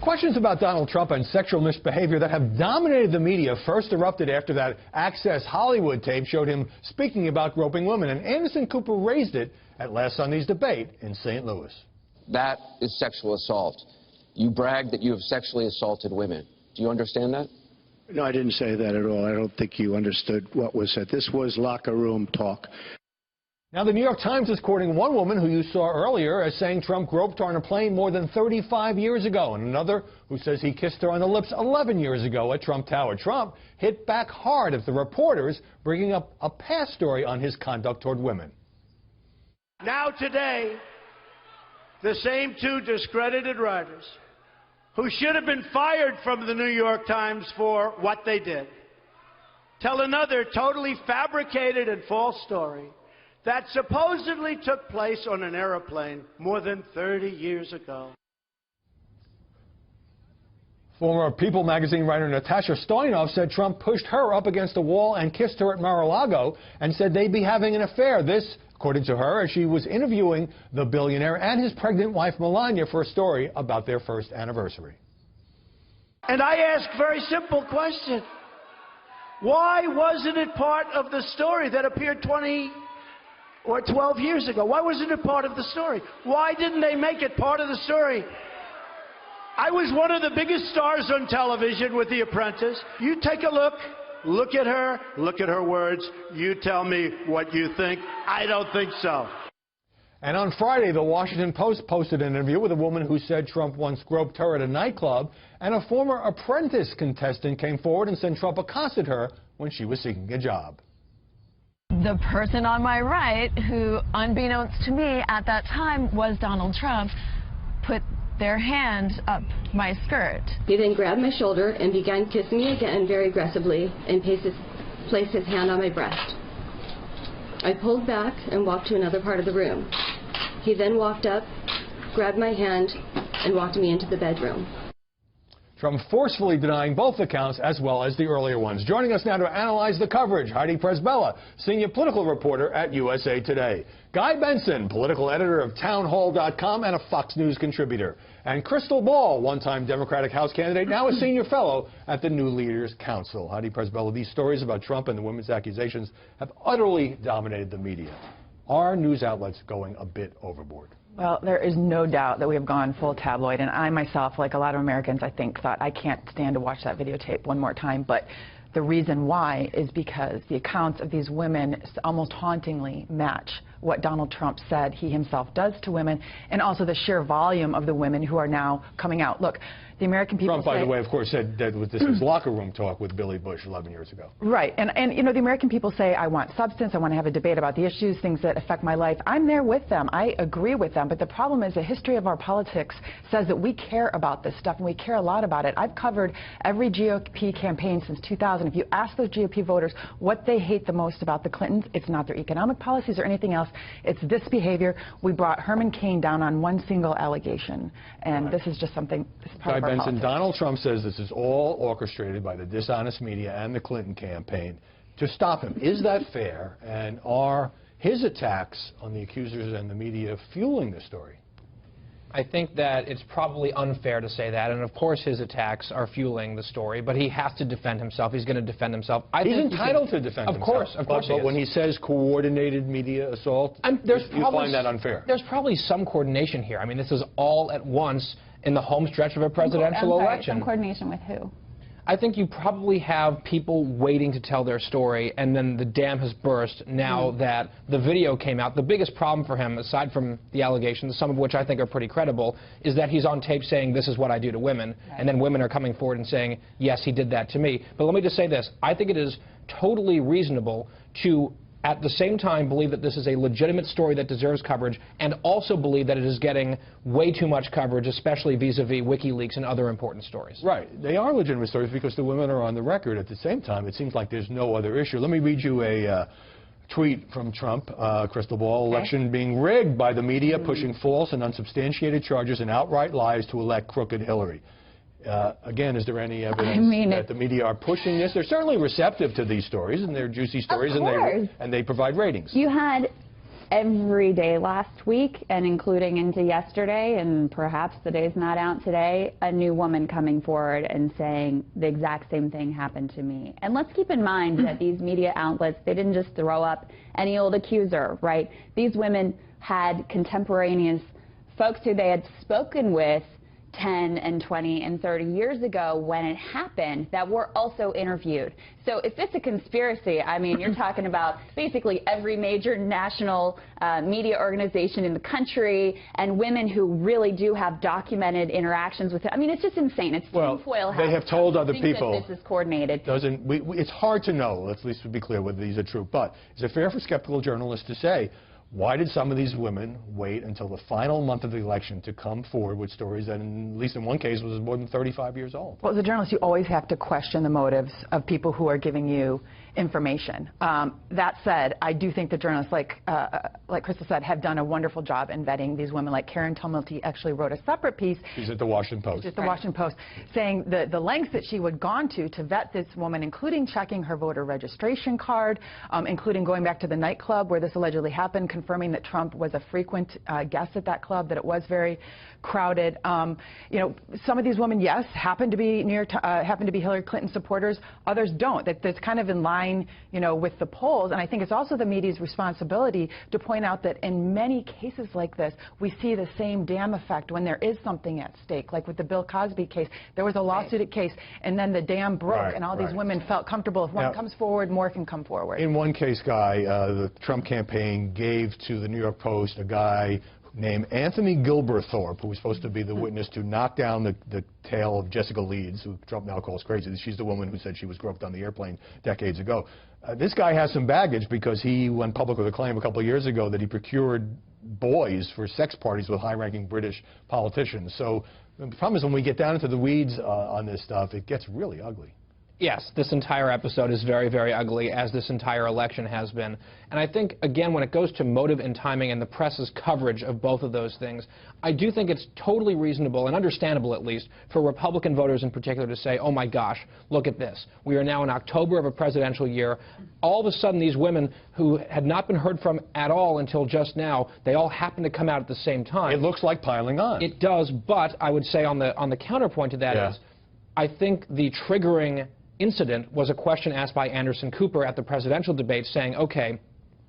questions about Donald Trump and sexual misbehavior that have dominated the media first erupted after that Access Hollywood tape showed him speaking about groping women. And Anderson Cooper raised it at last Sunday's debate in St. Louis. That is sexual assault. You brag that you have sexually assaulted women. Do you understand that? No, I didn't say that at all. I don't think you understood what was said. This was locker room talk. Now, the New York Times is quoting one woman who you saw earlier as saying Trump groped her on a plane more than 35 years ago, and another who says he kissed her on the lips 11 years ago at Trump Tower. Trump hit back hard at the reporters, bringing up a past story on his conduct toward women. Now today, the same two discredited writers who should have been fired from the New York Times for what they did tell another totally fabricated and false story that supposedly took place on an airplane more than 30 years ago. Former People magazine writer Natasha Stoyanov said Trump pushed her up against a wall and kissed her at Mar-a-Lago and said they'd be having an affair. This, according to her, as she was interviewing the billionaire and his pregnant wife Melania for a story about their first anniversary. And I ask a very simple question. Why wasn't it part of the story that appeared 20 or 12 years ago? Why wasn't it part of the story? Why didn't they make it part of the story? I was one of the biggest stars on television with The Apprentice. You take a look at her words. You tell me what you think. I don't think so. And on Friday, the Washington Post posted an interview with a woman who said Trump once groped her at a nightclub, and a former Apprentice contestant came forward and said Trump accosted her when she was seeking a job. The person on my right, who, unbeknownst to me at that time, was Donald Trump, put their hand up my skirt. He then grabbed my shoulder and began kissing me again very aggressively and placed his hand on my breast. I pulled back and walked to another part of the room. He then walked up, grabbed my hand, and walked me into the bedroom. Trump forcefully denying both accounts as well as the earlier ones. Joining us now to analyze the coverage, Heidi Presbella, senior political reporter at USA Today. Guy Benson, political editor of townhall.com and a Fox News contributor. And Crystal Ball, one-time Democratic House candidate, now a senior fellow at the New Leaders Council. Heidi Presbella, these stories about Trump and the women's accusations have utterly dominated the media. Are news outlets going a bit overboard? Well, there is no doubt that we have gone full tabloid, and I myself, like a lot of Americans, I think, thought I can't stand to watch that videotape one more time. But the reason why is because the accounts of these women almost hauntingly match what Donald Trump said he himself does to women, and also the sheer volume of the women who are now coming out. Look, the American people Trump, by the way, of course, said that this was locker room talk with Billy Bush 11 years ago. Right. And, you know, the American people say, I want substance, I want to have a debate about the issues, things that affect my life. I'm there with them. I agree with them. But the problem is the history of our politics says that we care about this stuff, and we care a lot about it. I've covered every GOP campaign since 2000. If you ask those GOP voters what they hate the most about the Clintons, it's not their economic policies or anything else. It's this behavior. We brought Herman Cain down on one single allegation. And this is just something, this is part of our politics. Donald Trump says this is all orchestrated by the dishonest media and the Clinton campaign to stop him. Is that fair? And are his attacks on the accusers and the media fueling the story? I think that it's probably unfair to say that, and of course his attacks are fueling the story, but he has to defend himself. He's going to defend himself. He's entitled to defend himself. Of course. But when he says coordinated media assault, you find that unfair. There's probably some coordination here. I mean, this is all at once in the home stretch of a presidential election. Some coordination with who? I think you probably have people waiting to tell their story, and then the dam has burst now that the video came out. The biggest problem for him, aside from the allegations, some of which I think are pretty credible, is that he's on tape saying, this is what I do to women, and then women are coming forward and saying, yes, he did that to me. But let me just say this. I think it is totally reasonable to at the same time believe that this is a legitimate story that deserves coverage, and also believe that it is getting way too much coverage, especially vis-a-vis WikiLeaks and other important stories. Right. They are legitimate stories because the women are on the record. At the same time, it seems like there's no other issue. Let me read you a tweet from Trump, Crystal Ball. Election being rigged by the media, pushing false and unsubstantiated charges and outright lies to elect crooked Hillary. Again, is there any evidence that the media are pushing this? They're certainly receptive to these stories, and they're juicy stories, and they provide ratings. You had every day last week, and including into yesterday, and perhaps the day's not out today, a new woman coming forward and saying the exact same thing happened to me. And let's keep in mind that these media outlets, they didn't just throw up any old accuser, right? These women had contemporaneous folks who they had spoken with 10 and 20 and 30 years ago when it happened that were also interviewed. So if it's a conspiracy, I mean, you're talking about basically every major national media organization in the country and women who really do have documented interactions with it. I mean, it's just insane. It's tinfoil. They have told other people. That this is coordinated. It's hard to know, at least to be clear, whether these are true. But is it fair for skeptical journalists to say, why did some of these women wait until the final month of the election to come forward with stories that, at least in one case, was more than 35 years old? Well, as a journalist, you always have to question the motives of people who are giving you information. That said, I do think that journalists, like Crystal said, have done a wonderful job in vetting these women. Like Karen Tumulty actually wrote a separate piece. She's at the Washington Post. She's at the Washington Post, saying the lengths that she would gone to vet this woman, including checking her voter registration card, including going back to the nightclub where this allegedly happened, confirming that Trump was a frequent guest at that club, that it was very crowded. You know, some of these women, yes, happen to be Hillary Clinton supporters. Others don't. That's kind of in line, you know, with the polls. And I think it's also the media's responsibility to point out that in many cases like this, we see the same dam effect when there is something at stake. Like with the Bill Cosby case, there was a lawsuit case, and then the dam broke, and all these women felt comfortable. If one comes forward, more can come forward. In one case, Guy, the Trump campaign gave to the New York Post a guy named Anthony Gilberthorpe, who was supposed to be the witness to knock down the tail of Jessica Leeds, who Trump now calls crazy. She's the woman who said she was groped on the airplane decades ago. This guy has some baggage because he went public with a claim a couple of years ago that he procured boys for sex parties with high-ranking British politicians. So the problem is when we get down into the weeds on this stuff, it gets really ugly. Yes, this entire episode is very, very ugly, as this entire election has been. And I think, again, when it goes to motive and timing and the press's coverage of both of those things, I do think it's totally reasonable and understandable, at least, for Republican voters in particular to say, oh my gosh, look at this. We are now in October of a presidential year. All of a sudden, these women who had not been heard from at all until just now, they all happen to come out at the same time. It looks like piling on. It does, but I would say on the counterpoint to that is, I think the triggering incident was a question asked by Anderson Cooper at the presidential debate saying, okay,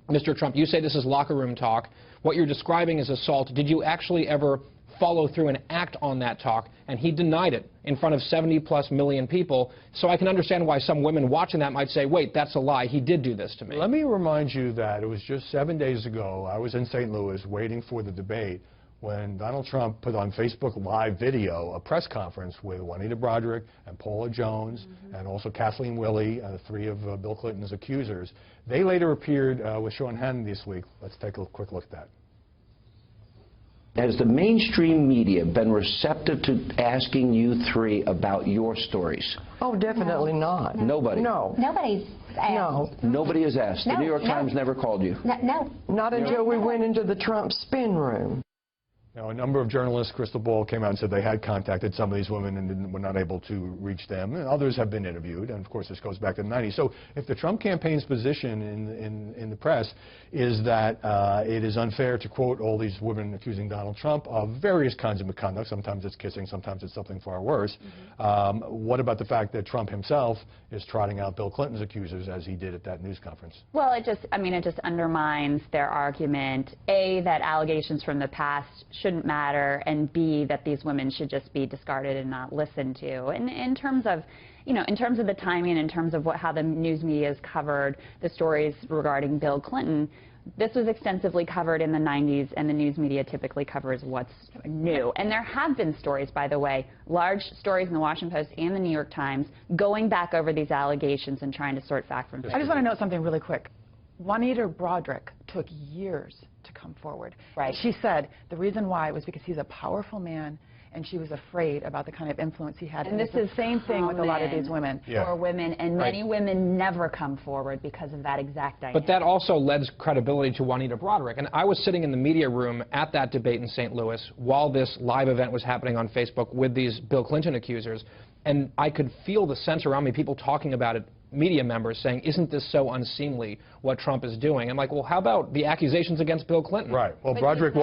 Mr. Trump, you say this is locker room talk. What you're describing is assault. Did you actually ever follow through and act on that talk? And he denied it in front of 70+ million people. So I can understand why some women watching that might say, wait, that's a lie. He did do this to me. Let me remind you that it was just 7 days ago. I was in St. Louis waiting for the debate when Donald Trump put on Facebook Live video a press conference with Juanita Broaddrick and Paula Jones and also Kathleen Willey, three of Bill Clinton's accusers. They later appeared with Sean Hannity this week. Let's take a quick look at that. Has the mainstream media been receptive to asking you three about your stories? Oh, definitely not. Nobody? No. Nobody's asked. No. Nobody has asked. The New York Times never called you? No. Not until we went into the Trump spin room. Now, a number of journalists, Crystal Ball, came out and said they had contacted some of these women and were not able to reach them. And others have been interviewed, and of course this goes back to the 90s. So if the Trump campaign's position in the press is that it is unfair to quote all these women accusing Donald Trump of various kinds of misconduct, sometimes it's kissing, sometimes it's something far worse, what about the fact that Trump himself is trotting out Bill Clinton's accusers as he did at that news conference? Well, it just undermines their argument, A, that allegations from the past shouldn't matter, and B, that these women should just be discarded and not listened to. And in terms of, in terms of the timing, in terms of how the news media has covered the stories regarding Bill Clinton, this was extensively covered in the 90s, and the news media typically covers what's new. And there have been stories, by the way, large stories in the Washington Post and the New York Times, going back over these allegations and trying to sort fact from fiction. I just want to note something really quick. Juanita Broaddrick took years to come forward. Right. She said the reason why was because he's a powerful man, and she was afraid about the kind of influence he had. And this is the same thing with a lot of these women. For women, and many women never come forward because of that exact dynamic. But that also lends credibility to Juanita Broaddrick. And I was sitting in the media room at that debate in St. Louis while this live event was happening on Facebook with these Bill Clinton accusers, and I could feel the sense around me, people talking about it media members saying, isn't this so unseemly what Trump is doing? I'm like, well, how about the accusations against Bill Clinton? Right. Well, Broderick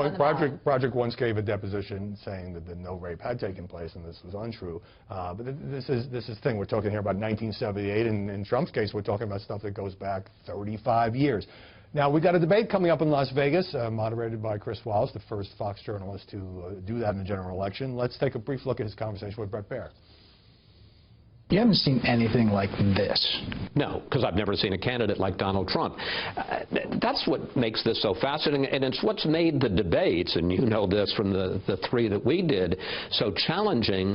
once gave a deposition saying that no rape had taken place and this was untrue. But this is the thing. We're talking here about 1978. And in Trump's case, we're talking about stuff that goes back 35 years. Now, we've got a debate coming up in Las Vegas, moderated by Chris Wallace, the first Fox journalist to do that in the general election. Let's take a brief look at his conversation with Bret Baier. You haven't seen anything like this. No, because I've never seen a candidate like Donald Trump. That's what makes this so fascinating, and it's what's made the debates, and you know this from the three that we did, so challenging.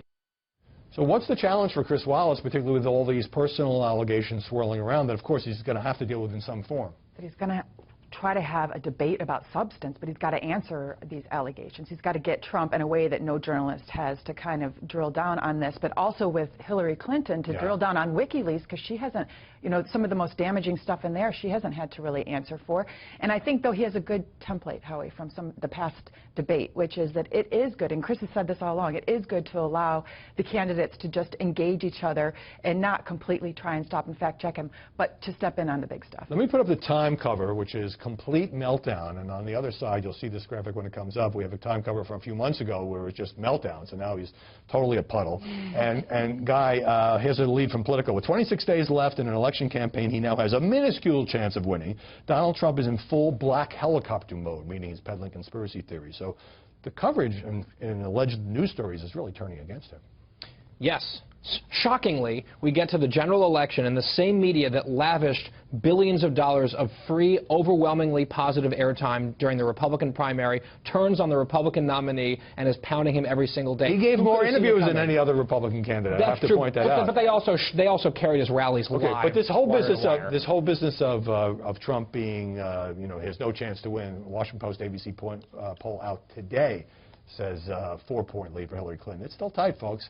So what's the challenge for Chris Wallace, particularly with all these personal allegations swirling around that, of course, he's going to have to deal with in some form? That he's going to try to have a debate about substance, but he's got to answer these allegations. He's got to get Trump in a way that no journalist has to kind of drill down on this, but also with Hillary Clinton to drill down on WikiLeaks, because she hasn't, you know, some of the most damaging stuff in there she hasn't had to really answer for. And I think, though, he has a good template, Howie, from the past debate, which is that it is good, and Chris has said this all along, it is good to allow the candidates to just engage each other and not completely try and stop and fact check him, but to step in on the big stuff. Let me put up the time cover, which is complete meltdown, and on the other side, you'll see this graphic when it comes up. We have a time cover from a few months ago where it was just meltdown, so now he's totally a puddle. And Guy, here's a lead from Politico. With 26 days left in an election campaign, he now has a minuscule chance of winning. Donald Trump is in full black helicopter mode, meaning he's peddling conspiracy theories. So the coverage in alleged news stories is really turning against him. Yes. Shockingly, we get to the general election and the same media that lavished billions of dollars of free, overwhelmingly positive airtime during the Republican primary turns on the Republican nominee and is pounding him every single day. He gave more interviews than any other Republican candidate. I have to point that out. But they also carried his rallies live. But this whole business of Trump being, you know, he has no chance to win. Washington Post ABC poll out today says 4-point lead for Hillary Clinton. It's still tight, folks.